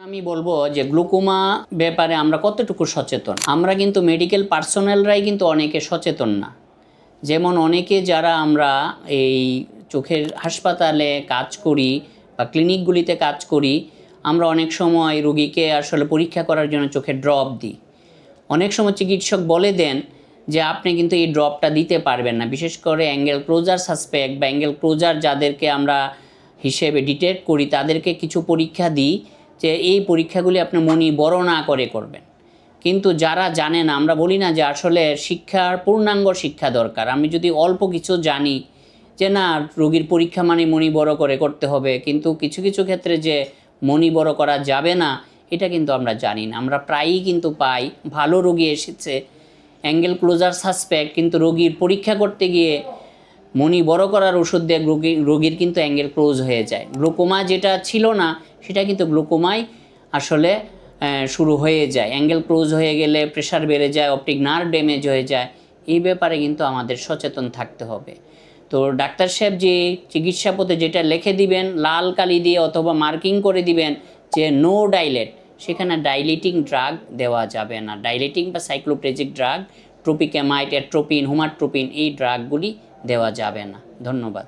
আমি বলবো যে গ্লুকোমা ব্যাপারে আমরা কতটুকু সচেতন। আমরা কিন্তু মেডিকেল পার্সোনালরাই কিন্তু অনেকে সচেতন না। যেমন অনেকে যারা আমরা এই চোখের হাসপাতালে কাজ করি বা ক্লিনিকগুলিতে কাজ করি, আমরা অনেক সময় রোগীকে আসলে পরীক্ষা করার জন্য চোখের ড্রপ দিই। অনেক সময় চিকিৎসক বলে দেন যে আপনি কিন্তু এই ড্রপটা দিতে পারবেন না, বিশেষ করে অ্যাঙ্গেল ক্লোজার সাসপেক্ট বা অ্যাঙ্গেল ক্লোজার যাদেরকে আমরা হিসেবে ডিটেক্ট করি তাদেরকে কিছু পরীক্ষা দিই যে এই পরীক্ষাগুলি আপনি মনি বড় না করে করবেন। কিন্তু যারা জানে না, আমরা বলি না যে আসলে শিক্ষার পূর্ণাঙ্গ শিক্ষা দরকার। আমি যদি অল্প কিছু জানি যে না রোগীর পরীক্ষা মানে মনি বড় করে করতে হবে, কিন্তু কিছু কিছু ক্ষেত্রে যে মনি বড় করা যাবে না এটা কিন্তু আমরা জানি না। আমরা প্রায়ই কিন্তু পাই ভালো রোগী এসেছে অ্যাঙ্গেল ক্লোজার সাসপেক্ট, কিন্তু রোগীর পরীক্ষা করতে গিয়ে মনি বড় করার ওষুধ দিয়ে রোগীর কিন্তু অ্যাঙ্গেল ক্লোজ হয়ে যায়। গ্লুকোমা যেটা ছিল না সেটা কিন্তু গ্লুকোমাই আসলে শুরু হয়ে যায়। অ্যাঙ্গেল ক্লোজ হয়ে গেলে প্রেশার বেড়ে যায়, অপটিক নার্ভ ড্যামেজ হয়ে যায়। এই ব্যাপারে কিন্তু আমাদের সচেতন থাকতে হবে। তো ডাক্তার সাহেব যে চিকিৎসাপত্রে যেটা লিখে দিবেন লাল কালি দিয়ে অথবা মার্কিং করে দিবেন যে নো ডাইলেট, সেখানে ডাইলেটিং ড্রাগ দেওয়া যাবে না। ডাইলেটিং বা সাইক্লোপ্রেজিক ড্রাগ, ট্রোপিক্যামাইড, অ্যাট্রোপিন, হুমাট্রোপিন এই ড্রাগগুলি দেওয়া যাবে না। ধন্যবাদ।